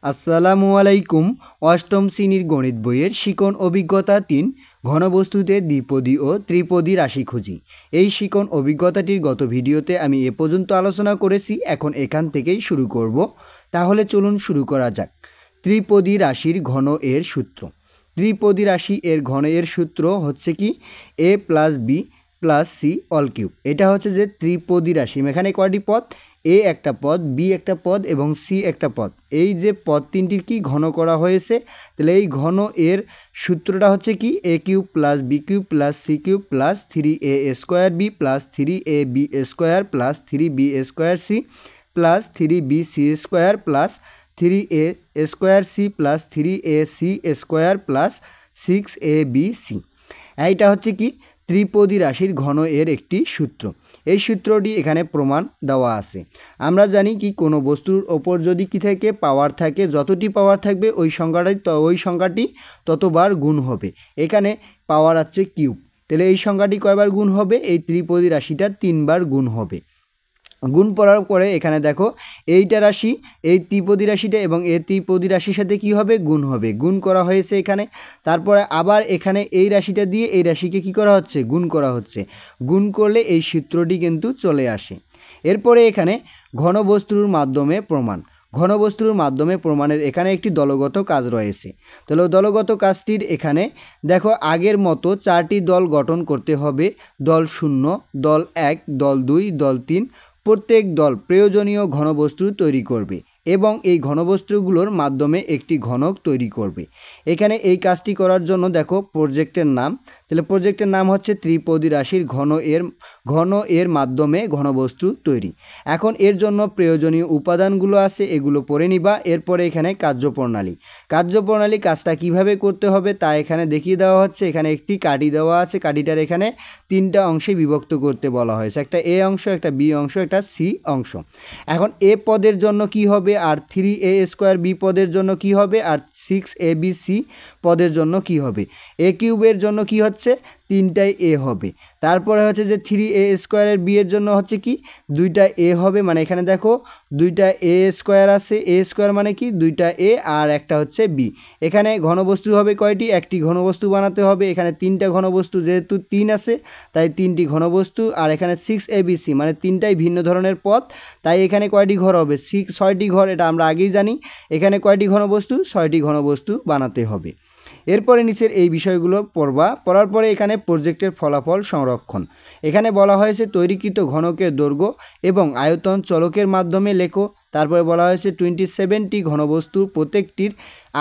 আসসালামু আলাইকুম। অষ্টম শ্রেণীর গণিত বইয়ের শিকন অভিজ্ঞতা ৩ ঘনবস্তুতে দ্বিপদী ও ত্রিপদী রাশি খুঁজি। এই শিকন অভিজ্ঞতাটির গত ভিডিওতে আমি এ পর্যন্ত আলোচনা করেছি, এখন এখান থেকেই শুরু করব। তাহলে চলুন শুরু করা যাক। ত্রিপদী রাশির ঘন এর সূত্র। ত্রিপদী রাশি এর ঘন এর সূত্র হচ্ছে কি a plus B plus C all cube. এটা হচ্ছে যে ত্রিপদী রাশি। এখানে কয়টি পদ? এ একটা পদ, বি একটা পদ এবং সি একটা পদ। এই যে পদ তিনটির কি ঘন করা হয়েছে, তাহলে এই ঘন এর সূত্রটা হচ্ছে কি A cube plus B cube plus C cube plus 3a square B plus 3ab square plus 3b square C plus 3bc square plus 3a square C plus 3ac square plus 6abc। এইটা হচ্ছে কি ত্রিপদী রাশির ঘন এর একটি সূত্র। এই সূত্রটি এখানে প্রমাণ দেওয়া আছে। আমরা জানি কি কোনো বস্তুর ওপর যদি কি থাকে পাওয়ার থাকে, যতটি পাওয়ার থাকবে ওই সংখ্যাটি ততবার গুণ হবে। এখানে পাওয়ার আছে কিউব, তাহলে এই সংখ্যাটি কয়বার গুণ হবে? এই ত্রিপদী রাশিটা 3 বার গুণ হবে। গুণ করার পরে এখানে দেখো এইটা রাশি, এই ত্রিপদী রাশিটা এবং এই ত্রিপদী রাশির সাথে কি হবে? গুণ হবে। গুণ করা হয়েছে এখানে। তারপরে আবার এখানে এই রাশিটা দিয়ে এই রাশিকে কি করা হচ্ছে? গুণ করা হচ্ছে। গুণ করলে এই সূত্রটি কিন্তু চলে আসে। এরপরে এখানে ঘনবস্তুর মাধ্যমে প্রমাণ। ঘনবস্তুর মাধ্যমে প্রমাণের এখানে একটি দলগত কাজ রয়েছে। তাহলে দলগত কাজটির এখানে দেখো আগের মতো 4টি দল গঠন করতে হবে। দল 0, দল 1, দল 2, দল 3। প্রত্যেক দল প্রয়োজনীয় ঘনবস্তু তৈরি করবে এবং এই ঘনবস্তুগুলোর মাধ্যমে একটি ঘনক তৈরি করবে। এখানে এই কাজটি করার জন্য দেখো প্রজেক্টের নাম, তাহলে প্রজেক্টের নাম হচ্ছে ত্রিপদী রাশির ঘন এর মাধ্যমে ঘনবস্তু তৈরি। এখন এর জন্য প্রয়োজনীয় উপাদানগুলো আছে, এগুলো পড়ে নিবা। এরপরে এখানে কার্যপ্রণালী কাজটা কিভাবে করতে হবে তা এখানে দেখিয়ে দেওয়া হচ্ছে। এখানে একটি কাঠি দেওয়া আছে, কাঠিটার এখানে 3টা অংশে বিভক্ত করতে বলা হয়েছে, একটা এ অংশ, একটা বি অংশ, একটা সি অংশ। এখন এ পদের জন্য কি হবে, আর 3a স্কোয়ার বি পদের জন্য কি হবে, আর 6abc পদের জন্য কি হবে। এ কিউবের জন্য কি হচ্ছে? 3টাই এ হবে। তারপরে হচ্ছে যে 3a স্কোয়ারের বি এর জন্য হচ্ছে কি 2টা এ হবে, মানে এখানে দেখো 2টা এ স্কোয়ার আছে, এ স্কোয়ার মানে কি 2টা এ আর একটা হচ্ছে বি। এখানে ঘনবস্তু হবে কয়টি? একটি ঘনবস্তু বানাতে হবে। এখানে 3টা ঘনবস্তু, যেহেতু 3 আছে তাই 3টি ঘনবস্তু, আর এখানে 6abc মানে 3টাই ভিন্ন ধরনের পদ, তাই এখানে কয়টি ঘর হবে? 6টি ঘর। এটা আমরা আগেই জানি। এখানে কয়টি ঘনবস্তু? 6টি ঘনবস্তু বানাতে হবে। এরপরে নিচের এই বিষয়গুলো পড়বা। পড়ার পরে এখানে প্রজেক্টের ফলাফল সংরক্ষণ। এখানে বলা হয়েছে তৈরিকৃত ঘনকের দৈর্ঘ্য এবং আয়তন চলকের মাধ্যমে লেখো। তারপরে বলা হয়েছে 27টি ঘনবস্তুর প্রত্যেকটির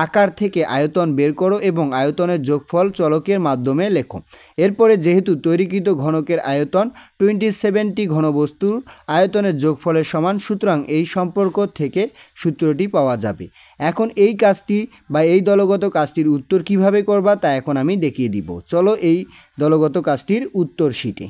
আকার থেকে আয়তন বের করো এবং আয়তনের যোগফল চলকের মাধ্যমে লেখো। এরপরে যেহেতু তৈরিকৃত ঘনকের আয়তন 27টি ঘনবস্তুর আয়তনের যোগফলের সমান, সুতরাং এই সম্পর্ক থেকে সূত্রটি পাওয়া যাবে। এখন এই কাজটি বা এই দলগত কাজটির উত্তর কিভাবে করবা তা এখন আমি দেখিয়ে দিব। চলো এই দলগত কাজটির উত্তর শিটে।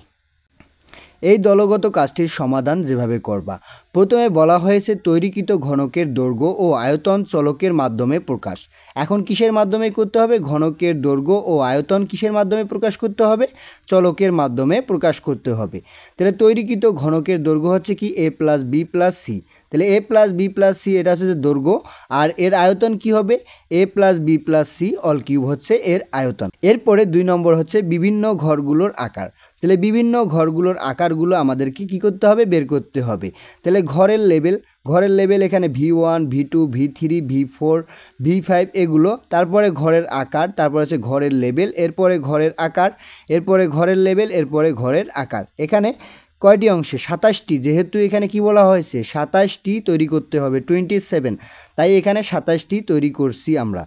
এই দলগত কাজটির সমাধান যেভাবে করবা, প্রথমে বলা হয়েছে তৈরিকৃত ঘনকের দৈর্ঘ্য ও আয়তন চলকের মাধ্যমে প্রকাশ। এখন কিসের মাধ্যমে করতে হবে? ঘনকের দৈর্ঘ্য ও আয়তন কিসের মাধ্যমে প্রকাশ করতে হবে? চলকের মাধ্যমে প্রকাশ করতে হবে। তাহলে তৈরিকৃত ঘনকের দৈর্ঘ্য হচ্ছে কি a plus B plus C. তাহলে a plus B plus C এটা হচ্ছে যে দৈর্ঘ্য, আর এর আয়তন কি হবে? a plus B plus C all cube হচ্ছে এর আয়তন। এরপরে 2 নম্বর হচ্ছে বিভিন্ন ঘরগুলোর আকার। তাহলে বিভিন্ন ঘরগুলোর আকারগুলো আমাদেরকে কি করতে হবে? বের করতে হবে। তাহলে ঘরের লেভেল এখানে V1, V2, V3, V4, V5 এগুলো। তারপরে ঘরের আকার, তারপর হচ্ছে ঘরের লেভেল, এরপরে ঘরের আকার, এরপরে ঘরের লেভেল, এরপরে ঘরের আকার। এখানে কয়টি অংশে? 27টি। যেহেতু এখানে কি বলা হয়েছে 27টি তৈরি করতে হবে, 27, তাই এখানে 27টি তৈরি করছি আমরা।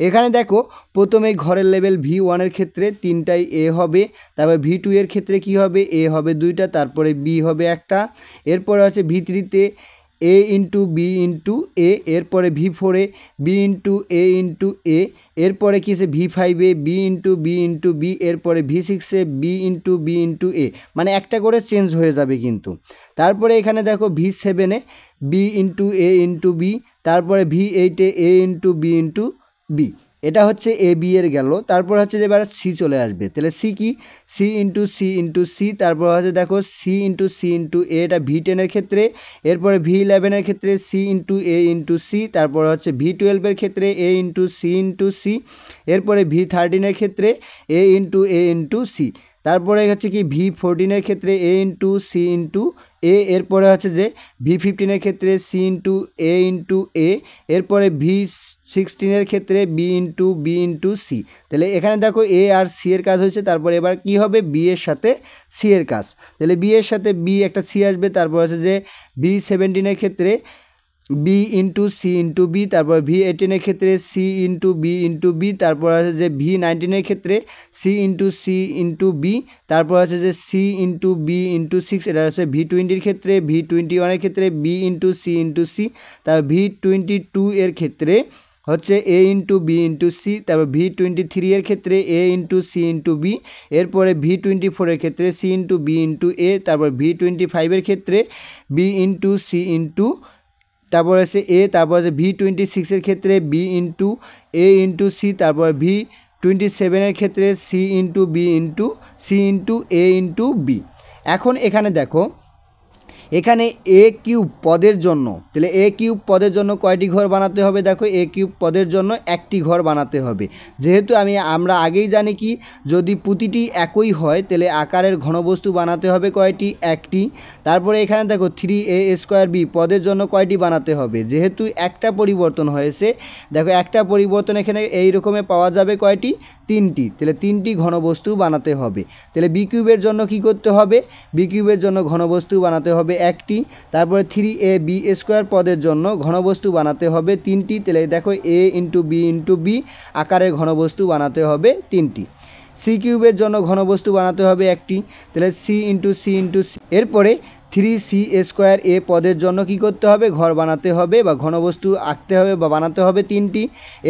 এখানে দেখো প্রথমে ঘরের লেভেল V1 এর ক্ষেত্রে 3টাই এ হবে, তারপরে V2 এর ক্ষেত্রে কি হবে? এ হবে 2টা, তারপরে বি হবে একটা, এরপরে হচ্ছে V3-তে এ ইন্টু বি ইন্টু এ, এরপরে V4-এ বি ইন্টু এ, এরপরে কি আছে V5-এ বি ইন্টু বি, এরপরে V6-এ বি ইন্টু এ, মানে একটা করে চেঞ্জ হয়ে যাবে কিন্তু। তারপরে এখানে দেখো V7-এ বি ইন্টু এ ইন্টু বি, তারপরে V8-এ এ ইন্টু বি, এটা হচ্ছে এ বি এর গেল। তারপর হচ্ছে যে এবার সি চলে আসবে, তাহলে সি কি, সি ইন্টু সি, তারপর হচ্ছে দেখো সি ইন্টু এ, এটা ভি10 এর ক্ষেত্রে। এরপরে ভি11 এর ক্ষেত্রে সি ইন্টু সি, তারপর হচ্ছে ভি12 এর ক্ষেত্রে এ ইন্টু সি, এরপরে ভি13 এর ক্ষেত্রে এ ইন্টু সি, তারপরে হচ্ছে কি ভি14 এর ক্ষেত্রে এ ইন্টু এ, এরপরে হচ্ছে যে ভি15 এর ক্ষেত্রে সি ইন্টু এ, এরপরে ভি16 এর ক্ষেত্রে বি ইন্টু সি। তাহলে এখানে দেখো এ আর সি এর কাজ হয়েছে, তারপরে এবার কি হবে, বি এর সাথে সি এর কাজ। তাহলে বি এর সাথে বি একটা সি আসবে, তারপর হচ্ছে যে ভি17 এর ক্ষেত্রে বি ইন্টু বি, তারপর ভি18 এর ক্ষেত্রে সি ইন্টু বি, তারপর আছে যে ভি19 এর ক্ষেত্রে সি ইন্টু বি, তারপর আছে যে সি ইন্টু 6, এটা হচ্ছে ভি20 এর ক্ষেত্রে, ভি21 এর ক্ষেত্রে বি ইন্টু সি, তারপর ভি22 এর ক্ষেত্রে হচ্ছে এ বি সি, তারপর ভি23 এর ক্ষেত্রে এ সি বি, এরপরে ভি24 এর ক্ষেত্রে সি বি এ, তারপর ভি25 এর ক্ষেত্রে বি সি তারপর আছে এ, তারপর আছে ভি26 এর ক্ষেত্রে বি এ সি, তারপর ভি27 এর ক্ষেত্রে সি এ বি। এখন এখানে দেখো, এখানে এ কিউব পদের জন্য, তাহলে এ কিউব পদের জন্য কয়টি ঘর বানাতে হবে, দেখো এ কিউব পদের জন্য একটি ঘর বানাতে হবে। যেহেতু আমরা আগেই জানি কি, যদি প্রতিটি একই হয় তাহলে আকারের ঘনবস্তু বানাতে হবে কয়টি, একটি। তারপরে এখানে দেখো 3a² বি পদের জন্য কয়টি বানাতে হবে, যেহেতু একটা পরিবর্তন হয়েছে, দেখো একটা পরিবর্তন এখানে এই রকমে পাওয়া যাবে কয়টি, তিনটি, তাহলে তিনটি ঘনবস্তু বানাতে হবে। তাহলে বি কিউবের জন্য কি করতে হবে, বি কিউবের জন্য ঘনবস্তু বানাতে হবে একটি। তারপরে 3ab² পদের জন্য ঘনবস্তু বানাতে হবে তিনটি, তাহলে দেখো এ ইন্টু বি আকারের ঘনবস্তু বানাতে হবে তিনটি। সি কিউবের জন্য ঘনবস্তু বানাতে হবে একটি, তাহলে সি ইন্টু সি, এরপরে 3c² পদের জন্য কি করতে হবে, ঘর বানাতে হবে বা ঘনবস্তু আঁকতে হবে বা বানাতে হবে তিনটি।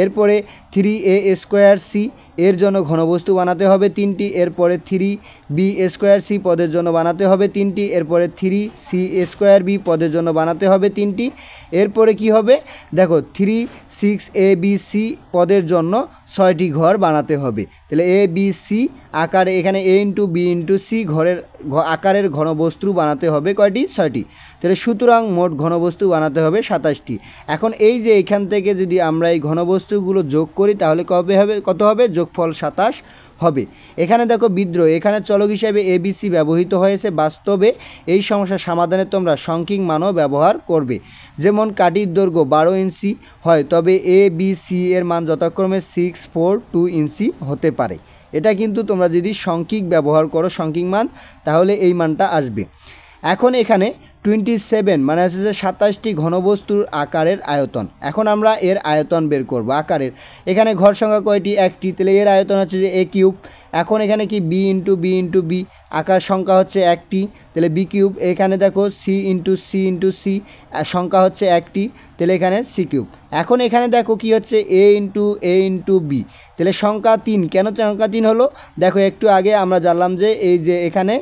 এরপরে 3a² এর জন্য ঘনবস্তু বানাতে হবে তিনটি, এরপরে 3b² পদের জন্য বানাতে হবে তিনটি, এরপরে 3c² পদের জন্য বানাতে হবে তিনটি। এরপরে কি হবে, দেখো 3 6 a b c পদের জন্য 6টি ঘর বানাতে হবে। তাহলে এ বি সি আকারে এখানে এ বি সি আকারের ঘনবস্তু বানাতে হবে কয়টি, 6টি। তাহলে সুতরাং মোট ঘনবস্তু বানাতে হবে 27টি। এখন এই যে এখান থেকে যদি আমরা এই ঘনবস্তুগুলো যোগ করি তাহলে কত হবে, যোগফল 27 হবে। এখানে দেখো বিদ্রোহ, এখানে চলক হিসাবে এবিসি ব্যবহৃত হয়েছে। বাস্তবে এই সমস্যার সমাধানে তোমরা সংখ্যিক মানও ব্যবহার করবে। যেমন কাঠির দৈর্ঘ্য 12 ইঞ্চি হয়, তবে এ বি সি এর মান যথাক্রমে 6, 4, 2 ইঞ্চি হতে পারে। এটা কিন্তু তোমরা যদি সংখ্যিক ব্যবহার করো, সংখ্যিক মান, তাহলে এই মানটা আসবে। এখন এখানে 27 মানে হচ্ছে যে 27টি ঘনবস্তুর আকারের আয়তন। এখন আমরা এর আয়তন বের করব আকারের। এখানে ঘর সংখ্যা কয়টি, একটি, তাহলে এর আয়তন হচ্ছে যে এ কিউব। এখন এখানে কি বি ইন্টু বি আকার সংখ্যা হচ্ছে একটি, তাহলে বি কিউব। এখানে দেখো সি ইন্টু সি সংখ্যা হচ্ছে একটি, তাহলে এখানে সি কিউব। এখন এখানে দেখো কি হচ্ছে এ ইন্টু বি, তাহলে সংখ্যা 3। কেন সংখ্যা 3 হলো, দেখো একটু আগে আমরা জানলাম যে এই যে এখানে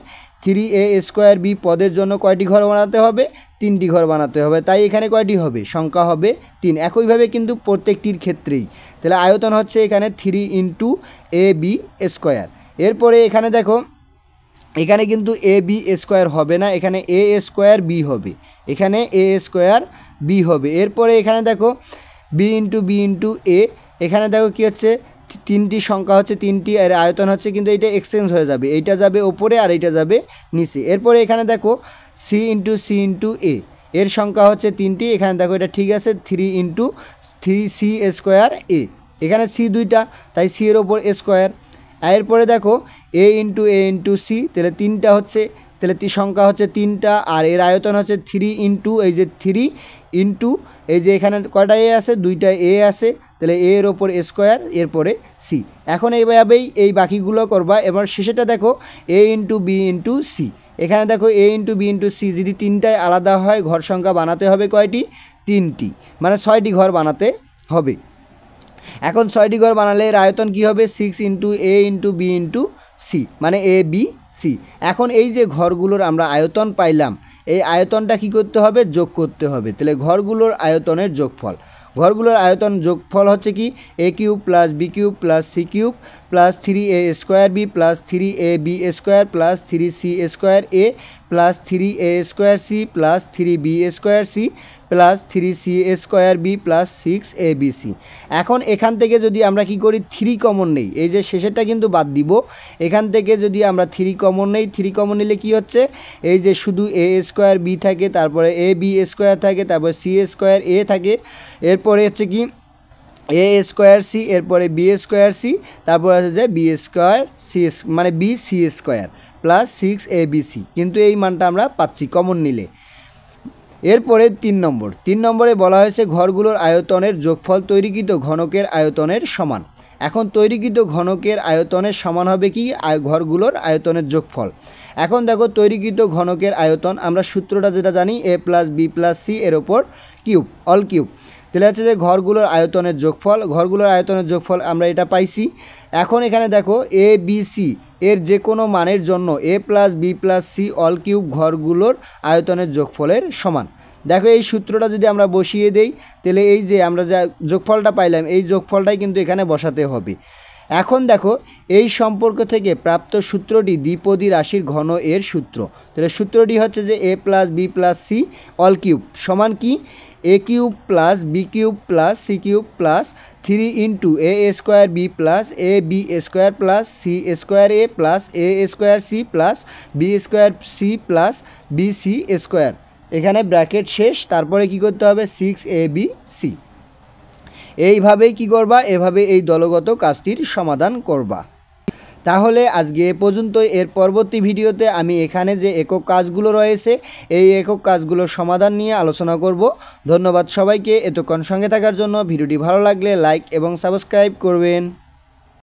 3a² বি পদের জন্য কয়টি ঘর বানাতে হবে, 3টি ঘর বানাতে হবে, তাই এখানে কয়টি হবে, সংখ্যা হবে 3। একইভাবে কিন্তু প্রত্যেকটির ক্ষেত্রেই। তাহলে আয়তন হচ্ছে এখানে 3 ab²। এরপরে এখানে দেখো, এখানে কিন্তু ab² হবে না, এখানে a² হবে, এখানে a² হবে। এরপরে এখানে দেখো বি ইন্টু এ, এখানে দেখো কি হচ্ছে, তিনটি সংখ্যা হচ্ছে 3টি, আর আয়তন হচ্ছে কিন্তু এইটা এক্সচেঞ্জ হয়ে যাবে, এইটা যাবে ওপরে আর এইটা যাবে নিচে। এরপরে এখানে দেখো সি ইন্টু এ এর সংখ্যা হচ্ছে 3টি, এখানে দেখো এটা ঠিক আছে 3c² এ, এখানে সি 2টা, তাই সি এর ওপর স্কোয়ার। এরপরে দেখো এ ইন্টু সি, তাহলে 3টা হচ্ছে, তাহলে সংখ্যা হচ্ছে 3টা, আর এর আয়তন হচ্ছে 3 ইন্টু এই যে 3 ইন্টু এই যে এখানে কয়টা এ আছে, 2টা এ আছে, তাহলে এ এর ওপর স্কোয়ার, এরপরে সি। এখন এইভাবেই এই বাকিগুলো করবা। এবার শেষেটা দেখো এ ইন্টু বি ইন্টু সি, এখানে দেখো এ ইন্টু বি ইন্টু সি যদি 3টায় আলাদা হয়, ঘর সংখ্যা বানাতে হবে কয়টি, 3টি, মানে 6টি ঘর বানাতে হবে। এখন 6টি ঘর বানালে এর আয়তন কি হবে, 6 ইন্টু এ ইন্টু বি ইন্টু সি, মানে এ বি সি। এখন এই যে ঘরগুলোর আমরা আয়তন পাইলাম, এই আয়তনটা কি করতে হবে, যোগ করতে হবে। তাহলে ঘরগুলোর আয়তনের যোগফল ঘরগুলোর আয়তন যোগফল হচ্ছে কি A cube plus B cube plus C cube plus 3a square B plus 3ab square plus 3c square A plus 3a square C plus 3b square C plus 3c square B plus 6abc। এখন এখান থেকে যদি আমরা কি করি 3 common নেই, এই যে শেষেরটা কিন্তু বাদ দিব, এখান থেকে যদি আমরা 3 কমন নেই, 3 কমন নিলে কি হচ্ছে এই যে শুধু a স্কোয়ার বি থাকে, তারপরে ab স্কোয়ার থাকে, তারপরে c স্কোয়ার এ থাকে, এরপরে হচ্ছে কি এ স্কোয়ার সি, এরপরে বি স্কোয়ার সি, তারপর আছে যে বি স্কোয়ার সি মানে B C square plus 6abc, কিন্তু এই মানটা আমরা পাচ্ছি কমন নিলে। এরপরে 3 নম্বরে বলা হয়েছে ঘরগুলোর আয়তনের যোগফল তৈরিকৃত ঘনকের আয়তনের সমান। এখন তৈরিকৃত ঘনকের আয়তনের সমান হবে কি ঘরগুলোর আয়তনের যোগফল। এখন দেখো তৈরিকৃত ঘনকের আয়তন আমরা সূত্রটা যেটা জানি a plus B plus C এর ওপর কিউব অল কিউব, তাহলে হচ্ছে যে ঘরগুলোর আয়তনের যোগফল আমরা এটা পাইছি। এখন এখানে দেখো এ বি সি এর যে কোনো মানের জন্য a plus B plus C all cube ঘরগুলোর আয়তনের যোগফলের সমান। দেখো এই সূত্রটা যদি আমরা বসিয়ে দেই তাহলে এই যে আমরা যা যোগফলটা পাইলাম এই যোগফলটাই কিন্তু এখানে বসাতে হবে। এখন দেখো এই সম্পর্ক থেকে প্রাপ্ত সূত্রটি দ্বিপদী রাশির ঘন এর সূত্র। তাহলে সূত্রটি হচ্ছে যে a plus B plus C all cube সমান কি a cube plus B cube plus C cube plus 3 into a square B plus A B square plus C square A plus A square C plus B square C plus B C square, এখানে bracket শেষ, তারপরে কি করতে হবে 6abc। এইভাবেই কি করবা, এভাবে এই দলগত কাজটির সমাধান করবা। তাহলে আজকে এ পর্যন্ত, এর পরবর্তী ভিডিওতে আমি এখানে যে একক কাজগুলো রয়েছে এই একক কাজগুলোর সমাধান নিয়ে আলোচনা করব। ধন্যবাদ সবাইকে এতক্ষণ সঙ্গে থাকার জন্য। ভিডিওটি ভালো লাগলে লাইক এবং সাবস্ক্রাইব করবেন।